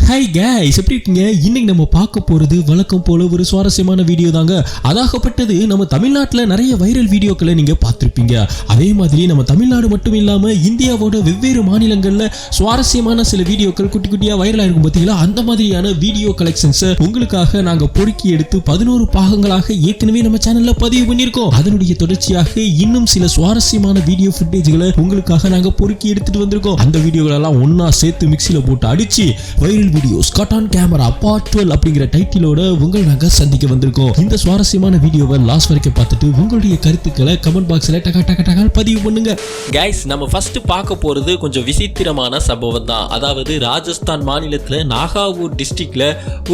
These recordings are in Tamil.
ஹாய் கைஸ், எப்படி இருக்கீங்க? இன்னைக்கு நம்ம பார்க்க போறது வழக்கம் போல ஒரு சுவாரஸ்யமான வீடியோ தாங்க. அதாகப்பட்டது நம்ம தமிழ்நாட்டில் நிறைய வைரல் வீடியோக்களை நீங்க பார்த்திருப்பீங்க. அதே மாதிரி நம்ம தமிழ்நாடு மட்டும் இல்லாம இந்தியாவோட வெவ்வேறு மாநிலங்கள்ல சுவாரஸ்யமான சில வீடியோக்கள் குட்டி குட்டியா வைரல் ஆயிருக்கும் பார்த்தீங்களா? அந்த மாதிரியான வீடியோ கலெக்ஷன்ஸை உங்களுக்காக நாங்க பொறுக்கி எடுத்து 11 பாகங்களாக ஏற்கனவே நம்ம சேனல்ல பதிவு பண்ணியிருக்கோம். அதனுடைய தொடர்ச்சியாக இன்னும் சில சுவாரஸ்யமான வீடியோ ஃபுட்டேஜ்களை உங்களுக்காக நாங்க பொறுக்கி எடுத்துட்டு வந்திருக்கோம். அந்த வீடியோகளெல்லாம் ஒன்னா சேர்த்து மிக்சியில போட்டு அடிச்சு viral videos cut on camera part 12 அப்படிங்கிற டைட்டிலோட உங்களை நாங்க சந்திக்க வந்திருக்கோம். இந்த சுவாரஸ்யமான வீடியோவை லாஸ்ட் வரைக்கும் பார்த்துட்டு உங்களுடைய கருத்துக்களை கமெண்ட் பாக்ஸ்ல டக பதிவு பண்ணுங்க. கைஸ், நம்ம ஃபர்ஸ்ட் பார்க்க போறது கொஞ்சம் விசித்திரமான சம்பவம் தான். அதாவது ராஜஸ்தான் மாநிலத்துல நாகாவூர் டிஸ்ட்ரிக்ட்ல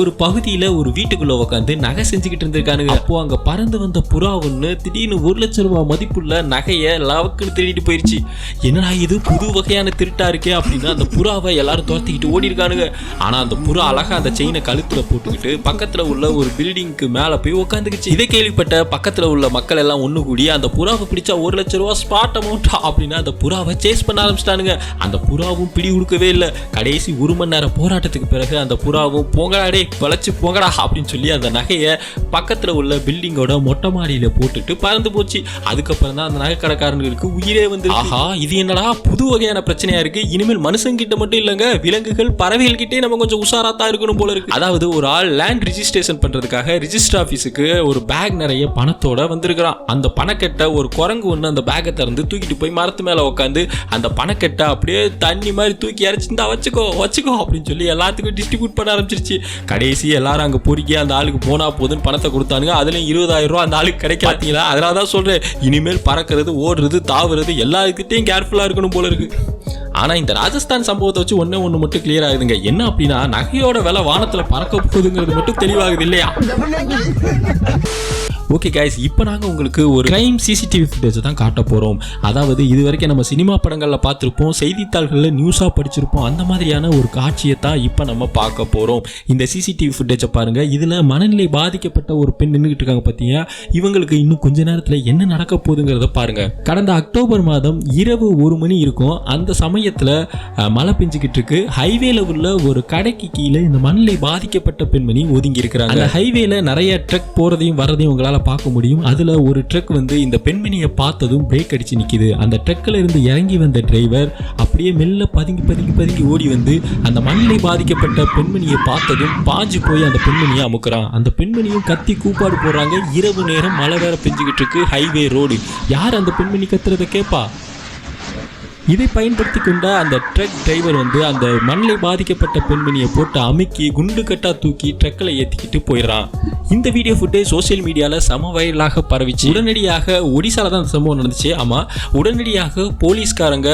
ஒரு பகுதியில ஒரு வீட்டுக்குள்ள உட்காந்து நகை செஞ்சுக்கிட்டு இருந்திருக்கானுங்க. அப்போ அங்க பறந்து வந்த புறா ஒண்ணு திடீர்னு 1 லட்சம் ரூபாய் மதிப்புள்ள நகையை லவக்குன்னு திருடிட்டு போயிருச்சு. என்னடா இது புது வகையான திருட்டா இருக்கே அப்படின்னு அந்த புறாவை எல்லாரும் துரத்திக்கிட்டு ஓடி இருக்கானுங்க. ஆனா அந்த புறா அழகா அந்த செயினை கழுத்துல போட்டுக்கிட்டு பக்கத்துல உள்ள ஒரு பில்டிங்க்கு மேல போய் உட்காந்துக்குச்சு. இதை கேள்விப்பட்ட பக்கத்துல உள்ள மக்கள் எல்லாம் ஒண்ணு கூடி அந்த புறாவை பிடிச்சா 1 லட்சம் ரூபாய் ஸ்பாட் அமௌண்ட் அப்படின்னு அந்த புறாவை சேஸ் பண்ண ஆரம்பிச்சிட்டானுங்க. அந்த புறாவும் பிடி கொடுக்கவே இல்லை. கடைசி 1 மணி நேரம் போராட்டத்துக்கு பிறகு அந்த புறாவும் போங்கடாடே பழச்சு போங்கடா அப்படின்னு சொல்லி அந்த நகையை பக்கத்துல உள்ள பில்டிங்கோட மொட்டை மாடியில போட்டுட்டு பறந்து போச்சு. அதுக்கப்புறம் தான் அந்த நகை கடைக்காரங்களுக்கு உயிரே வந்து, ஆஹா இது என்னடா புது வகையான பிரச்சனையா இருக்கு, இனிமேல் மனுஷங்கிட்ட மட்டும் இல்லைங்க விலங்குகள் பறவைகள் கிட்டே நம்ம கொஞ்சம் உஷாராத்தான் இருக்கணும் போல இருக்கு. அதாவது ஒரு ஆள் லேண்ட் ரிஜிஸ்ட்ரேஷன் பண்றதுக்காக ரிஜிஸ்டர் ஆபீஸுக்கு ஒரு பேக் நிறைய பணத்தோட வந்திருக்கிறான். அந்த பணக்கெட்ட ஒரு குரங்கு ஒன்று அந்த பேக்கை திறந்து தூக்கிட்டு போய் மரத்து மேல உட்காந்து அந்த பணக்கெட்ட அப்படியே தண்ணி மாதிரி தூக்கி இறச்சிருந்தா வச்சுக்கோ அப்படின்னு சொல்லி எல்லாத்துக்கும் டிஸ்ட்ரிபியூட் பண்ண ஆரம்பிச்சிருச்சு. கடைசி எல்லாரும் அங்க பொறுக்கி அந்த ஆளுக்கு போனா போதுன்னு பணத்தை கொடுத்தானுங்க. அதுலயும் 20,000 ரூபாய் அந்த ஆளுக்கு கிடைக்காதீங்களா? அதனால தான் சொல்றேன், இனிமேல் பறக்கிறது ஓடுறது தாவுறது எல்லாருக்கிட்டையும் கேர்ஃபுல்லா இருக்கணும் போல இருக்கு. ஆனா இந்த ராஜஸ்தான் சம்பவத்தை வச்சு ஒண்ணு மட்டும் கிளியர் ஆகுதுங்க. என்ன அப்படின்னா நகையோட விலை வானத்துல பறக்க போகுதுங்கிறது மட்டும் தெளிவாகுது இல்லையா? ஓகே கைஸ், இப்போ நாங்கள் உங்களுக்கு ஒரு கிரைம் சிசிடிவி ஃபுட்டேஜை தான் காட்ட போகிறோம். அதாவது இது வரைக்கும் நம்ம சினிமா படங்களில் பார்த்துருப்போம், செய்தித்தாள்களில் நியூஸாக படிச்சிருப்போம். அந்த மாதிரியான ஒரு காட்சியை தான் இப்போ நம்ம பார்க்க போகிறோம். இந்த சிசிடிவி ஃபுட்டேஜை பாருங்கள். இதில் மனநிலை பாதிக்கப்பட்ட ஒரு பெண் நின்றுக்கிட்டு இருக்காங்க பார்த்தீங்க. இவங்களுக்கு இன்னும் கொஞ்ச நேரத்தில் என்ன நடக்க போகுதுங்கிறத பாருங்கள். கடந்த அக்டோபர் மாதம் இரவு 1 மணி இருக்கும். அந்த சமயத்தில் மழை பெஞ்சிக்கிட்டு இருக்கு. ஹைவேல உள்ள ஒரு கடைக்கு கீழே இந்த மனநிலை பாதிக்கப்பட்ட பெண்மணி ஒதுங்கி இருக்கிறாங்க. அந்த ஹைவேல நிறைய ட்ரக் போகிறதையும் வர்றதையும் உங்களால் பார்க்க முடியும். அதுல ஒரு ட்ரக் வந்து இந்த பெண்மணியை பார்த்ததும் பிரேக் அடிச்சு நிக்குது. அந்த ட்ரக்ல இருந்து இறங்கி வந்த டிரைவர் அப்படியே மெல்ல பதுங்கி ஓடி வந்து அந்த மண்ணிலை பாதிக்கப்பட்ட பெண்மணியை பார்த்ததும் பாஞ்சு போய் அந்த பெண்மணியை அமுக்குறான். அந்த பெண்மணியும் கத்தி கூப்பாடு போடுறாங்க. இரவு நேரம் மழை வேற பெஞ்சுக்கிட்டு இருக்கு, ஹைவே ரோடு. யார் அந்த பெண்மணி கத்துறத கேட்பா? இதை பயன்படுத்தி கொண்ட அந்த ட்ரக் டிரைவர் வந்து அந்த மண்ணிலை பாதிக்கப்பட்ட பெண்மணியை போட்டு அமுக்கி குண்டு கட்டா தூக்கி ட்ரக்கில் ஏற்றிக்கிட்டு போயிடறான். இந்த வீடியோ ஃபுட்டேஜ் சோசியல் மீடியாவில் சம வைரலாக பரவிச்சு. உடனடியாக ஒடிசால தான் அந்த சம்பவம் நடந்துச்சு. ஆமாம், உடனடியாக போலீஸ்காரங்க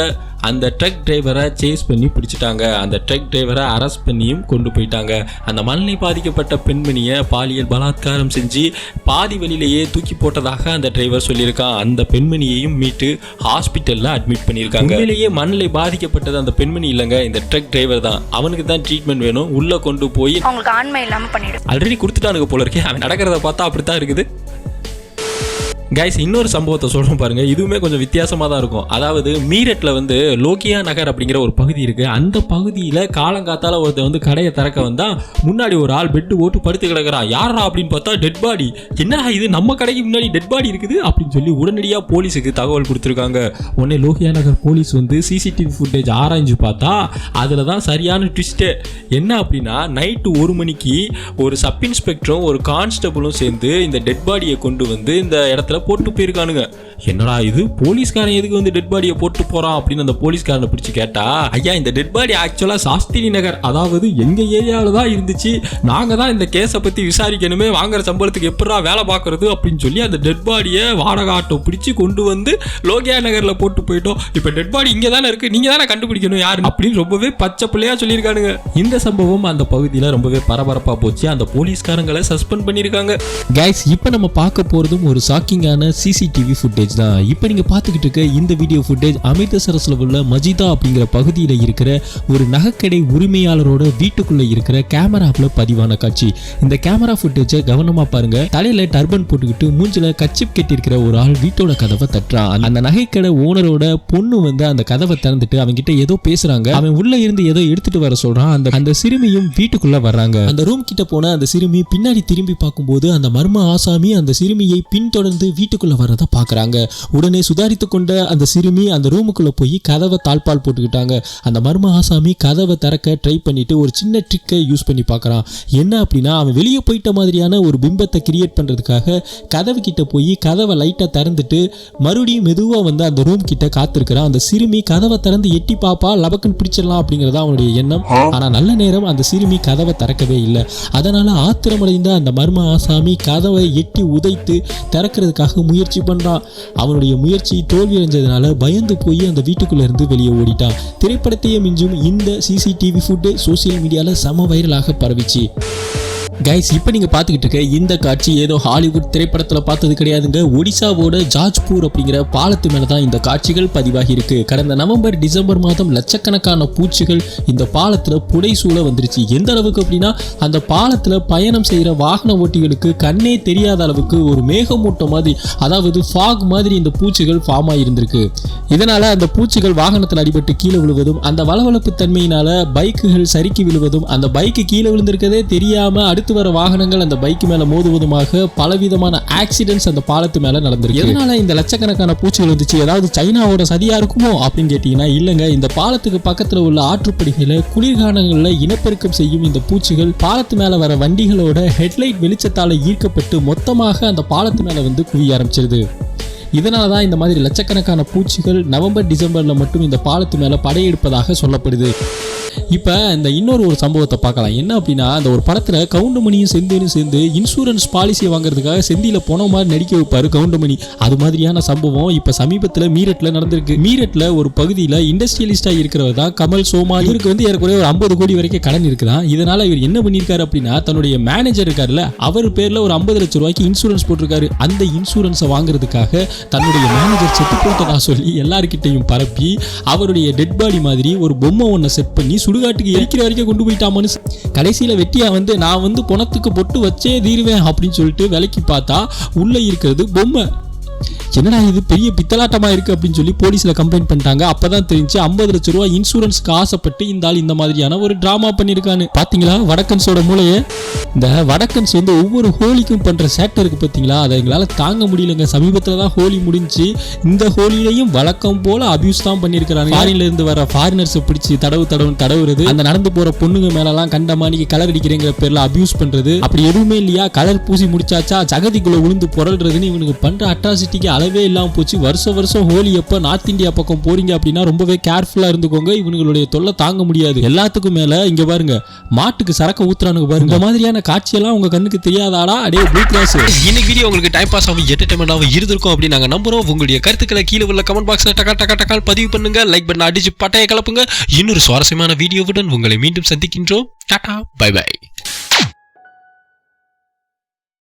அந்த ட்ரக் டிரைவரை சேஸ் பண்ணி பிடிச்சிட்டாங்க. அந்த ட்ரக் டிரைவரை அரெஸ்ட் பண்ணியும் கொண்டு போயிட்டாங்க. அந்த மண்ணிலை பாதிக்கப்பட்ட பெண்மணியை பாலியல் பலாத்காரம் செஞ்சு பாதி வழியிலேயே தூக்கி போட்டதாக அந்த டிரைவர் சொல்லியிருக்கான். அந்த பெண்மணியையும் மீட்டு ஹாஸ்பிட்டலில் அட்மிட் பண்ணியிருக்காங்க. உண்மையிலேயே மண்ணிலை பாதிக்கப்பட்டது அந்த பெண்மணி இல்லைங்க, இந்த ட்ரக் டிரைவர் தான். அவனுக்கு தான் ட்ரீட்மெண்ட் வேணும். உள்ள கொண்டு போய் அவங்களுக்கு ஆண்மை இல்லாமல் பண்ணிடு ஆல்ரெடி கொடுத்துட்டானுங்க போல இருக்கே. அவன் நடக்கிறத பார்த்தா அப்படித்தான் இருக்குது. கைஸ், இன்னொரு சம்பவத்தை சொல்கிறோம் பாருங்க. இதுவுமே கொஞ்சம் வித்தியாசமாக தான் இருக்கும். அதாவது மீரட்டில் வந்து லோக்கியா நகர் அப்படிங்கிற ஒரு பகுதி இருக்கு. அந்த பகுதியில் காலங்காத்தால ஒருத்தர் வந்து கடையை திறக்க வந்தா முன்னாடி ஒரு ஆள் பெட்டு ஓட்டு படுத்து கிடக்குறான். யாரா அப்படின்னு பார்த்தா டெட் பாடி. என்னடா இது, நம்ம கடைக்கு முன்னாடி டெட் பாடி இருக்குது அப்படின்னு சொல்லி உடனடியாக போலீஸுக்கு தகவல் கொடுத்துருக்காங்க. உடனே லோக்கியா நகர் போலீஸ் வந்து சிசிடிவி ஃபுட்டேஜ் ஆராய்ஞ்சு பார்த்தா அதில் தான் சரியான ட்விஸ்ட்டு. என்ன அப்படின்னா நைட்டு 1 மணிக்கு ஒரு சப் இன்ஸ்பெக்டரும் ஒரு கான்ஸ்டபிளும் சேர்ந்து இந்த டெட் பாடியை கொண்டு வந்து இந்த இடத்துல போட்டு போயிருக்கானுங்க. என்னடா இது, போலீஸ்காரன் எதுக்கு வந்து டெட் பாடியை போட்டு போறான் அப்படின்னு அந்த போலீஸ்காரனை பிடிச்சு கேட்டா, ஐயா இந்த டெட் பாடி ஆக்சுவலா சாஸ்திரி நகர், அதாவது எங்க ஏரியாவில் தான் இருந்துச்சு, நாங்க தான் இந்த கேஸை பத்தி விசாரிக்கணுமே, வாங்குற சம்பளத்துக்கு எப்படா வேலை பார்க்கறது அப்படின்னு சொல்லி அந்த டெட் பாடியை வாடகை ஆட்டோ பிடிச்சு கொண்டு வந்து லோகியா நகர்ல போட்டு போயிட்டோம். இப்ப டெட் பாடி இங்க தானே இருக்கு, நீங்க தானே கண்டுபிடிக்கணும் யாரு அப்படின்னு ரொம்பவே பச்சை பிள்ளையா சொல்லியிருக்கானுங்க. இந்த சம்பவம் அந்த பகுதியில ரொம்பவே பரபரப்பா போச்சு. அந்த போலீஸ்காரங்களை சஸ்பெண்ட் பண்ணியிருக்காங்க. கைஸ், இப்போ நம்ம பார்க்க போறதும் ஒரு ஷாக்கிங் மாதிரியான சிசிடிவி ஃபுட்டேஜ் தான் இப்போ நீங்க பார்த்துக்கிட்டு இருக்க இந்த வீடியோ ஃபுட்டேஜ் அமிர்தசரஸ்ல உள்ள மஜிதா அப்படிங்கிற பகுதியில் இருக்கிற ஒரு நகைக்கடை உரிமையாளரோட வீட்டுக்குள்ள இருக்கிற கேமராவில் பதிவான காட்சி. இந்த கேமரா ஃபுட்டேஜை கவனமா பாருங்க. தலையில டர்பன் போட்டுக்கிட்டு மூஞ்சில கச்சிப் கட்டியிருக்கிற ஒரு ஆள் வீட்டோட கதவை தட்டுறான். அந்த நகைக்கடை ஓனரோட பொண்ணு வந்து அந்த கதவை திறந்துட்டு அவங்க கிட்ட ஏதோ பேசுறாங்க. அவன் உள்ள இருந்து ஏதோ எடுத்துட்டு வர சொல்றான். அந்த சிறுமியும் வீட்டுக்குள்ள வர்றாங்க. அந்த ரூம் கிட்ட போன அந்த சிறுமி பின்னாடி திரும்பி பார்க்கும்போது அந்த மர்ம ஆசாமி அந்த சிறுமியை பின்தொடர்ந்து வீட்டுக்குள்ள வரத பாக்குறாங்க. உடனே சுதாரித்து கொண்ட அந்த சிறுமி அந்த ரூமுக்குள்ள போய் கதவை தாழ்பால் போட்டுக்கிட்டாங்க. அந்த மர்ம ஆசாமி கதவை திறக்க ட்ரை பண்ணிட்டு ஒரு சின்ன ட்ரிக்கை யூஸ் பண்ணி பார்க்கறான். என்ன அப்படின்னா அவன் வெளியே போயிட்ட மாதிரியான ஒரு பிம்பத்தை கிரியேட் பண்றதுக்காக கதவு கிட்ட போய் கதவை லைட்டா திறந்துட்டு மறுபடியும் மெதுவா வந்து அந்த ரூம் கிட்ட காத்திருக்கிறான். அந்த சிறுமி கதவை திறந்து எட்டி பாப்பா லபக்கன் பிடிச்சிடலாம் அப்படிங்கறதா அவனுடைய எண்ணம். ஆனா நல்ல நேரம் அந்த சிறுமி கதவை திறக்கவே இல்லை. அதனால ஆத்திரமடைந்த அந்த மர்ம ஆசாமி கதவை எட்டி உதைத்து திறக்கிறதுக்காக முயற்சி பண்றான். அவனுடைய முயற்சி தோல்வி அடைஞ்சதுனால பயந்து போய் அந்த வீட்டுக்குள்ள இருந்து வெளியே ஓடிட்டான். திரைப்படத்தையே மிஞ்சும் இந்த சிசிடிவி ஃபுட் சோசியல் மீடியால சம வைரலாக பரவிச்சு. கைஸ் இப்போ நீங்கள் பார்த்துக்கிட்டு இருக்க இந்த காட்சி ஏதோ ஹாலிவுட் திரைப்படத்தில் பார்த்தது கிடையாதுங்க. ஒடிசாவோட ஜாஜ்பூர் அப்படிங்கிற பாலத்து மேலே தான் இந்த காட்சிகள் பதிவாகி இருக்கு. கடந்த நவம்பர் டிசம்பர் மாதம் லட்சக்கணக்கான பூச்சிகள் இந்த பாலத்தில் புடைசூழ வந்துருச்சு. எந்த அளவுக்கு அப்படின்னா அந்த பாலத்தில் பயணம் செய்கிற வாகன ஓட்டிகளுக்கு கண்ணே தெரியாத அளவுக்கு ஒரு மேகமூட்டம் மாதிரி, அதாவது ஃபாக் மாதிரி இந்த பூச்சிகள் ஃபார்ம் ஆகியிருந்திருக்கு. இதனால அந்த பூச்சிகள் வாகனத்தில் அடிபட்டு கீழே விழுவதும், அந்த வளவளப்பு தன்மையினால பைக்குகள் சறுக்கி விழுவதும், அந்த பைக்கு கீழே விழுந்திருக்கதே தெரியாம அடுத்து வர வாகனங்கள் அந்த பைக் மேல மோதுவதுமாக பலவிதமான ஆக்சிடென்ட்ஸ் அந்த பாலத்து மேல நடந்திருக்கு. இதனால இந்த லட்சக்கணக்கான பூச்சிகள் வந்துச்சு. ஏதாவது சைனாவோட சதியா இருக்குமோ அப்படின்னு கேட்டீங்கன்னா இல்லங்க. இந்த பாலத்துக்கு பக்கத்துல உள்ள ஆற்றுப்படுகையில குளிர்காலங்கள்ல இனப்பெருக்கம் செய்யும் இந்த பூச்சிகள் பாலத்து மேல வர வண்டிகளோட ஹெட்லைட் வெளிச்சத்தால ஈர்க்கப்பட்டு மொத்தமாக அந்த பாலத்து மேல வந்து குவிய ஆரம்பிச்சிருது. இதனாலதான் இந்த மாதிரி லட்சக்கணக்கான பூச்சிகள் நவம்பர் டிசம்பர்ல மட்டும் இந்த பாலத்து மேல படையெடுப்பதாக சொல்லப்படுது. இப்போ இந்த இன்னொரு சம்பவத்தை பார்க்கலாம். என்ன அப்படின்னா அந்த ஒரு படத்தில் கவுண்டமணியும் செந்திலும் சேர்ந்து இன்சூரன்ஸ் பாலிசியை வாங்குறதுக்காக செந்தியில் போன மாதிரி நடிக்க வைப்பாரு கவுண்டமணி. அது மாதிரியான சம்பவம் இப்போ சமீபத்தில் மீரட்டில் நடந்திருக்கு. மீரட்டில் ஒரு பகுதியில் இண்டஸ்ட்ரியலிஸ்டாக இருக்கிறவர் தான் கமல் சோமாலி. இவருக்கு வந்து ஏறக்குறைய ஒரு 50 கோடி வரைக்கும் கடன் இருக்குதான். இதனால இவர் என்ன பண்ணியிருக்காரு அப்படின்னா தன்னுடைய மேனேஜர் இருக்காருல்ல அவர் பேரில் ஒரு 50 லட்சம் ரூபாய்க்கு இன்சூரன்ஸ் போட்டிருக்காரு. அந்த இன்சூரன்ஸை வாங்குறதுக்காக தன்னுடைய மேனேஜர் செத்து போட்டதா சொல்லி எல்லார்கிட்டையும் பரப்பி அவருடைய டெட் பாடி மாதிரி ஒரு பொம்மை ஒன்றை செட் பண்ணி சுடுகாட்டுக்கு எரிக்கிற வரைக்கும் கொண்டு போயிட்டாமனு கடைசியில வெட்டியா வந்து நான் வந்து பணத்துக்கு பொட்டு வச்சே தீருவேன் அப்படின்னு சொல்லிட்டு விலைக்கு பார்த்தா உள்ள இருக்கிறது பொம்மை. என்னடா இது பெரிய பித்தலாட்டமா இருக்கு அப்படின்னு சொல்லி போலீஸ்ல கம்ப்ளைண்ட் பண்ணிட்டாங்க. அப்பதான் தெரிஞ்சு 50 லட்சம் ரூபாய் இன்சூரன்ஸ்க்கு ஆசைப்பட்டு இந்த ஆள் இந்த மாதிரியான ஒரு டிராமா பண்ணிருக்கானு. பாத்தீங்களா வடக்கன்ஸோட மூளையே. இந்த வடக்கன்ஸ் வந்து ஒவ்வொரு ஹோலிக்கும் பண்ற சேட்டை இருக்கு பாத்தீங்களா, அதை எங்களால தாங்க முடியலங்க. சமீபத்துல தான் ஹோலி முடிஞ்சு இந்த ஹோலியிலையும் வழக்கம் போல அபியூஸ் தான் பண்ணிருக்காங்க. ஃபாரின்ல இருந்து வர ஃபாரினர்ஸ் பிடிச்சி தடவுறது, அந்த நடந்து போற பொண்ணுங்க மேலலாம் கண்டமானிக்கு கலர் அடிக்கிறேங்கிற பேர்ல அபியூஸ் பண்றது, அப்படி எதுவுமே இல்லையா கலர் பூசி முடிச்சாச்சா ஜகதிக்குள்ள உளுந்து புரள்றதுன்னு இவனுக்கு பண்ற அட்ராசிட்டிக்கு அளவே இல்லாம போச்சு. வருஷம் ஹோலி எப்ப நார்த் இந்தியா பக்கம் போறீங்க அப்படின்னா ரொம்பவே கேர்ஃபுல்லா இருந்துக்கோங்க. இவங்களுடைய தொல்லை தாங்க முடியாது. எல்லாத்துக்கும் மேல இங்க பாருங்க மாட்டுக்கு சரக்கு ஊத்துறானுங்க பாருங்க. இந்த மாதிரியான காட்சியெல்லாம் உங்க கண்ணுக்கு தெரியாதாடா? அடே ப்ளூ கிளாஸ். இன்னைக்கு வீடியோ உங்களுக்கு டைம் பாஸ் ஆகும் என்டர்டைன்மெண்டாகவும் இருந்திருக்கும் அப்படின்னு நாங்க நம்புறோம். உங்களுடைய கருத்துக்களை கீழே உள்ள கமெண்ட் பாக்ஸ்ல டக்கால் பதிவு பண்ணுங்க. லைக் பட்டன் அடிச்சு பட்டையை கலப்புங்க. இன்னொரு சுவாரஸ்யமான வீடியோவுடன் உங்களை மீண்டும் சந்திக்கின்றோம். Tata bye by.